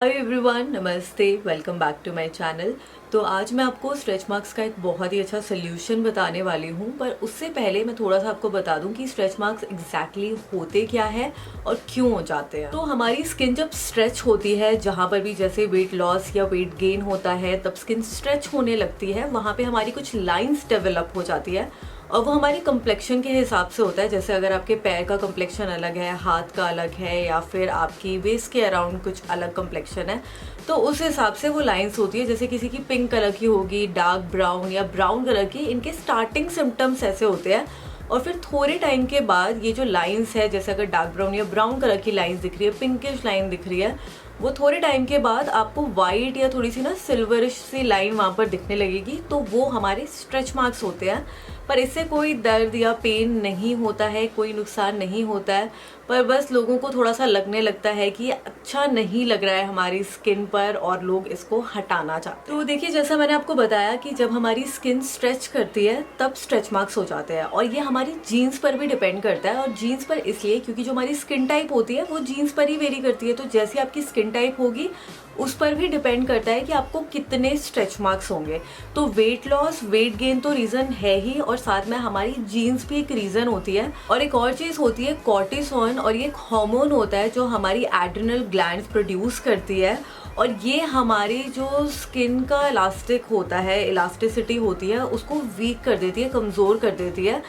हाय everyone, नमस्ते, welcome back to my channel. तो आज मैं आपको स्ट्रेच मार्क्स का एक बहुत ही अच्छा सोल्यूशन बताने वाली हूँ, पर उससे पहले मैं थोड़ा सा आपको बता दूँ कि स्ट्रेच मार्क्स एग्जैक्टली होते क्या है और क्यों हो जाते हैं। तो हमारी स्किन जब स्ट्रेच होती है, जहाँ पर भी जैसे वेट लॉस या वेट गेन होता है तब स्किन स्ट्रेच होने लगती है, वहाँ पे हमारी कुछ लाइंस डेवलप हो जाती है और वो हमारी कम्प्लेक्शन के हिसाब से होता है। जैसे अगर आपके पैर का कम्प्लेक्शन अलग है, हाथ का अलग है, या फिर आपकी वेस्ट के अराउंड कुछ अलग कम्प्लेक्शन है, तो उस हिसाब से वो लाइंस होती है। जैसे किसी की पिंक कलर की होगी, डार्क ब्राउन या ब्राउन कलर की, इनके स्टार्टिंग सिम्टम्स ऐसे होते हैं और फिर थोड़े टाइम के बाद ये जो लाइंस है, जैसे अगर डार्क ब्राउन या ब्राउन कलर की लाइंस दिख रही है, पिंकिश लाइन दिख रही है, वो थोड़े टाइम के बाद आपको वाइट या थोड़ी सी ना सिल्वरिश सी लाइन वहाँ पर दिखने लगेगी, तो वो हमारे स्ट्रेच मार्क्स होते हैं। पर इससे कोई दर्द या पेन नहीं होता है, कोई नुकसान नहीं होता है, पर बस लोगों को थोड़ा सा लगने लगता है कि ये अच्छा नहीं लग रहा है हमारी स्किन पर और लोग इसको हटाना चाहते हैं। तो देखिए, जैसा मैंने आपको बताया कि जब हमारी स्किन स्ट्रेच करती है तब स्ट्रेच मार्क्स हो जाते हैं, और ये हमारी जीन्स पर भी डिपेंड करता है। और जीन्स पर इसलिए क्योंकि जो हमारी स्किन टाइप होती है वो जीन्स पर ही वेरी करती है। तो जैसी आपकी स्किन टाइप होगी उस पर भी डिपेंड करता है कि आपको कितने स्ट्रेच मार्क्स होंगे। तो वेट लॉस, वेट गेन तो रीज़न है ही, और साथ में हमारी जीन्स भी एक रीज़न होती है। और एक और चीज़ होती है कॉर्टिसोन, और ये एक हार्मोन होता है जो हमारी एड्रिनल ग्लैंड्स प्रोड्यूस करती है, और ये हमारी जो स्किन का इलास्टिक होता है, इलास्टिसिटी होती है, उसको वीक कर देती है, कमज़ोर कर देती है।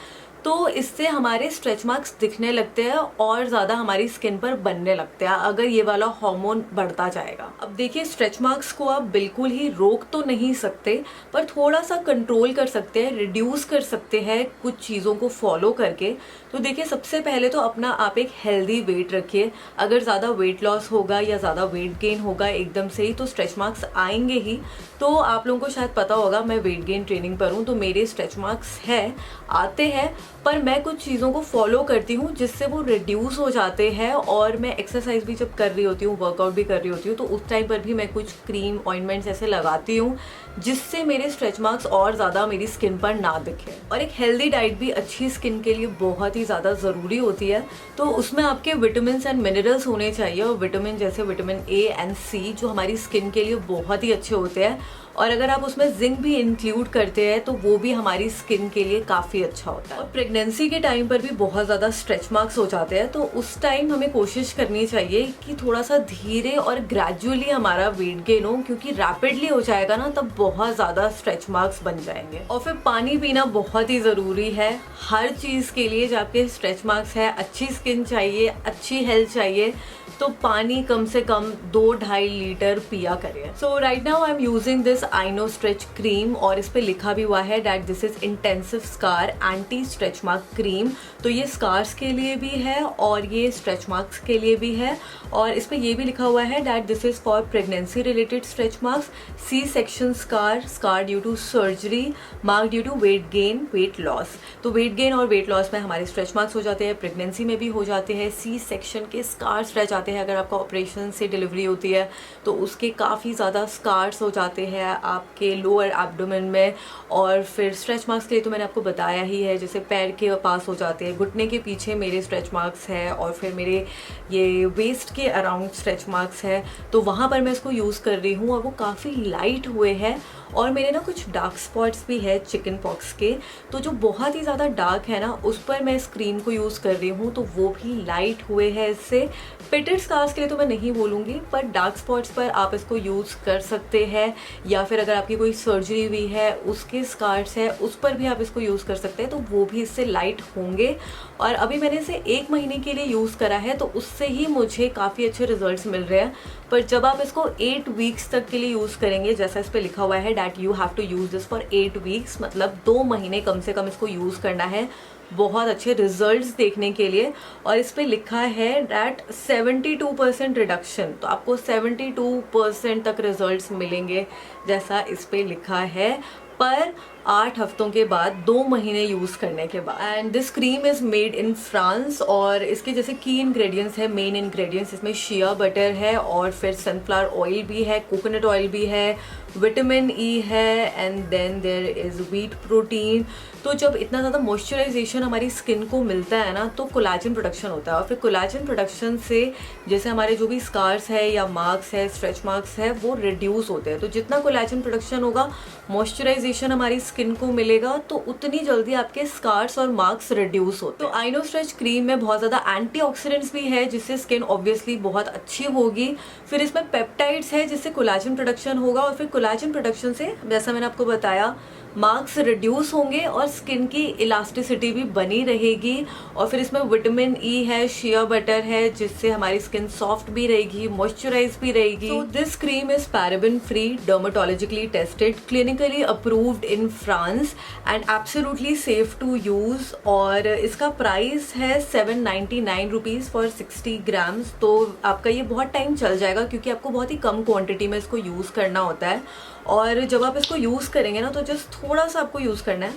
तो इससे हमारे स्ट्रेच मार्क्स दिखने लगते हैं और ज़्यादा हमारी स्किन पर बनने लगते हैं अगर ये वाला हार्मोन बढ़ता जाएगा। अब देखिए, स्ट्रेच मार्क्स को आप बिल्कुल ही रोक तो नहीं सकते, पर थोड़ा सा कंट्रोल कर सकते हैं, रिड्यूस कर सकते हैं कुछ चीज़ों को फॉलो करके। तो देखिए, सबसे पहले तो अपना आप एक हेल्दी वेट रखिए। अगर ज़्यादा वेट लॉस होगा या ज़्यादा वेट गेन होगा एकदम से ही, तो स्ट्रेच मार्क्स आएंगे ही। तो आप लोगों को शायद पता होगा, मैं वेट गेन ट्रेनिंग पर हूँ, तो मेरे स्ट्रेच मार्क्स है आते हैं, पर मैं कुछ चीज़ों को फॉलो करती हूँ जिससे वो रिड्यूस हो जाते हैं। और मैं एक्सरसाइज भी जब कर रही होती हूँ, वर्कआउट भी कर रही होती हूँ, तो उस टाइम पर भी मैं कुछ क्रीम, ऑइंटमेंट्स ऐसे लगाती हूँ जिससे मेरे स्ट्रेच मार्क्स और ज़्यादा मेरी स्किन पर ना दिखे। और एक हेल्दी डाइट भी अच्छी स्किन के लिए बहुत ही ज़्यादा ज़रूरी होती है। तो उसमें आपके विटामिन एंड मिनरल्स होने चाहिए, और विटामिन जैसे विटामिन ए एंड सी जो हमारी स्किन के लिए बहुत ही अच्छे होते हैं। और अगर आप उसमें जिंक भी इंक्लूड करते हैं तो वो भी हमारी स्किन के लिए काफ़ी अच्छा होता है। और प्रेगनेंसी के टाइम पर भी बहुत ज़्यादा स्ट्रेच मार्क्स हो जाते हैं, तो उस टाइम हमें कोशिश करनी चाहिए कि थोड़ा सा धीरे और ग्रेजुअली हमारा वेट गेन हो, क्योंकि रैपिडली हो जाएगा ना तब बहुत ज़्यादा स्ट्रेच मार्क्स बन जाएंगे। और फिर पानी पीना बहुत ही ज़रूरी है हर चीज़ के लिए। जब आपके स्ट्रेच मार्क्स है, अच्छी स्किन चाहिए, अच्छी हेल्थ चाहिए, तो पानी कम से कम 2-2.5 लीटर पिया करें। So right now I am using this Aino stretch cream, और इस पे लिखा भी हुआ है that this is intensive scar anti stretch mark cream. तो ये स्कार्स के लिए भी है और ये स्ट्रेच मार्क्स के लिए भी है। और इस पे ये भी लिखा हुआ है that this is for pregnancy related stretch marks, C section scar, scar due to surgery, mark due to weight gain, weight loss. तो वेट गेन और वेट लॉस में हमारे स्ट्रेच मार्क्स हो जाते हैं, प्रेगनेंसी में भी हो जाते हैं, सी सेक्शन के स्कार्स रह जाते हैं। अगर आपका ऑपरेशन से डिलीवरी होती है तो उसके काफ़ी ज़्यादा स्कार्स हो जाते हैं आपके लोअर एब्डोमेन में। और फिर स्ट्रेच मार्क्स के लिए तो मैंने आपको बताया ही है, जैसे पैर के पास हो जाते हैं, घुटने के पीछे मेरे स्ट्रेच मार्क्स है, और फिर मेरे ये वेस्ट के अराउंड स्ट्रेच मार्क्स है। तो वहाँ पर मैं इसको यूज़ कर रही हूँ और वो काफ़ी लाइट हुए हैं। और मेरे ना कुछ डार्क स्पॉट्स भी है चिकन पॉक्स के, तो जो बहुत ही ज़्यादा डार्क है ना, उस पर मैं इस क्रीम को यूज़ कर रही हूँ, तो वो भी लाइट हुए हैं इससे। पिटेड स्कार्स के लिए तो मैं नहीं बोलूँगी, पर डार्क स्पॉट्स पर आप इसको यूज़ कर सकते हैं, या फिर अगर आपकी कोई सर्जरी हुई है उसके स्कार्स है उस पर भी आप इसको यूज़ कर सकते हैं, तो वो भी इससे लाइट होंगे। और अभी मैंने इसे 1 महीने के लिए यूज़ करा है, तो उससे ही मुझे काफ़ी अच्छे रिजल्ट्स मिल रहे हैं। पर जब आप इसको 8 वीक्स तक के लिए यूज़ करेंगे, जैसा इस पर लिखा हुआ है that you have to use this for 8 weeks, मतलब 2 महीने कम से कम इसको यूज़ करना है बहुत अच्छे रिजल्ट्स देखने के लिए। और इस पे लिखा है दैट 72% रिडक्शन, तो आपको 72% तक रिजल्ट्स मिलेंगे जैसा इस पे लिखा है। पर 8 हफ्तों के बाद 2 महीने यूज़ करने के बाद। And this cream is made in France और इसके जैसे की इंग्रेडिएंट्स है, मेन इंग्रेडिएंट्स इसमें शिया बटर है और फिर सनफ्लावर ऑयल भी है, कोकोनट ऑयल भी है, विटामिन ई है and then there is wheat protein. तो जब इतना ज़्यादा मॉइस्चराइजेशन हमारी स्किन को मिलता है ना तो कोलाजन प्रोडक्शन होता है और फिर कोलाजन प्रोडक्शन से जैसे हमारे जो भी स्कार्स है या मार्क्स है, स्ट्रेच मार्क्स है, वो रिड्यूस होते हैं। तो जितना कोलाजन प्रोडक्शन होगा, मॉइस्चराइजेशन हमारी स्किन को मिलेगा तो उतनी जल्दी आपके स्कार्स और मार्क्स रिड्यूस होते हैं। तो आइनो स्ट्रेच क्रीम में बहुत ज़्यादा एंटीऑक्सीडेंट्स भी है जिससे स्किन ऑब्वियसली बहुत अच्छी होगी। फिर इसमें पेप्टाइड्स है जिससे कोलाजन प्रोडक्शन होगा और फिर कोलाजन प्रोडक्शन से जैसा मैंने आपको बताया मार्क्स रिड्यूस होंगे और स्किन की इलास्टिसिटी भी बनी रहेगी। और फिर इसमें विटामिन ई है, शिया बटर है जिससे हमारी स्किन सॉफ्ट भी रहेगी, मॉइस्चराइज भी रहेगी। So this cream is paraben free, dermatologically tested, clinically approved in France and absolutely safe to use. और इसका प्राइस है 799 रुपीज़ फॉर 60 ग्राम्स। तो आपका ये बहुत टाइम चल जाएगा क्योंकि आपको बहुत ही कम क्वांटिटी में इसको यूज़ करना होता है। और जब आप इसको यूज़ करेंगे ना तो जस्ट थोड़ा सा आपको यूज़ करना है,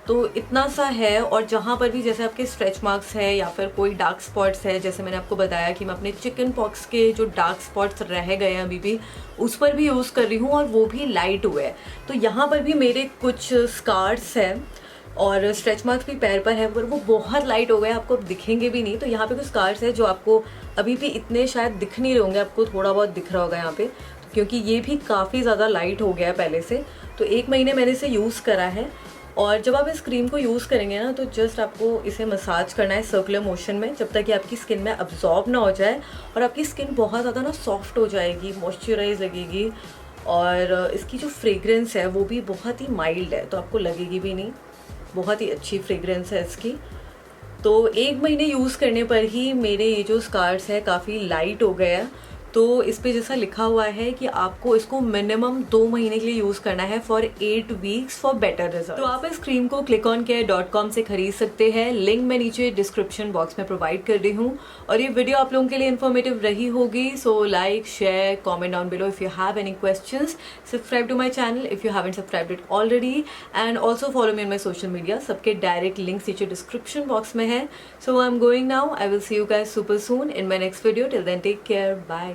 तो इतना सा है। और जहाँ पर भी जैसे आपके स्ट्रेच मार्क्स है या फिर कोई डार्क स्पॉट्स है, जैसे मैंने आपको बताया कि मैं अपने चिकन पॉक्स के जो डार्क स्पॉट्स रह गए हैं अभी भी, उस पर भी यूज़ कर रही हूँ और वो भी लाइट हुए हैं। तो यहाँ पर भी मेरे कुछ स्कार्स हैं और स्ट्रेच मार्क्स भी पैर पर है पर वो बहुत लाइट हो गए, आपको दिखेंगे भी नहीं। तो यहाँ पे कुछ स्कार्स है जो आपको अभी भी इतने शायद दिख नहीं रहे होंगे, आपको थोड़ा बहुत दिख रहा होगा यहाँ पे, क्योंकि ये भी काफ़ी ज़्यादा लाइट हो गया है पहले से। तो 1 महीने मैंने इसे यूज़ करा है। और जब आप इस क्रीम को यूज़ करेंगे ना तो जस्ट आपको इसे मसाज करना है सर्कुलर मोशन में जब तक कि आपकी स्किन में अब्जॉर्ब ना हो जाए और आपकी स्किन बहुत ज़्यादा ना सॉफ्ट हो जाएगी, मॉइस्चराइज लगेगी। और इसकी जो फ्रेग्रेंस है वो भी बहुत ही माइल्ड है, तो आपको लगेगी भी नहीं, बहुत ही अच्छी फ्रेग्रेंस है इसकी। तो 1 महीने यूज़ करने पर ही मेरे ये जो स्कार्स है काफ़ी लाइट हो गए हैं। तो इस पे जैसा लिखा हुआ है कि आपको इसको मिनिमम 2 महीने के लिए यूज़ करना है for 8 weeks for better result. तो आप इस क्रीम को clickOnCare.com से खरीद सकते हैं, लिंक मैं नीचे डिस्क्रिप्शन बॉक्स में प्रोवाइड कर रही हूँ। और ये वीडियो आप लोगों के लिए इन्फॉर्मेटिव रही होगी। So like, share, comment down below if you have any questions, subscribe to my channel if you haven't subscribed it already and also follow me in my social media. सबके direct links नीचे description box में है। So I am going now, I will see you guys super soon in my next video. Till then take care, bye.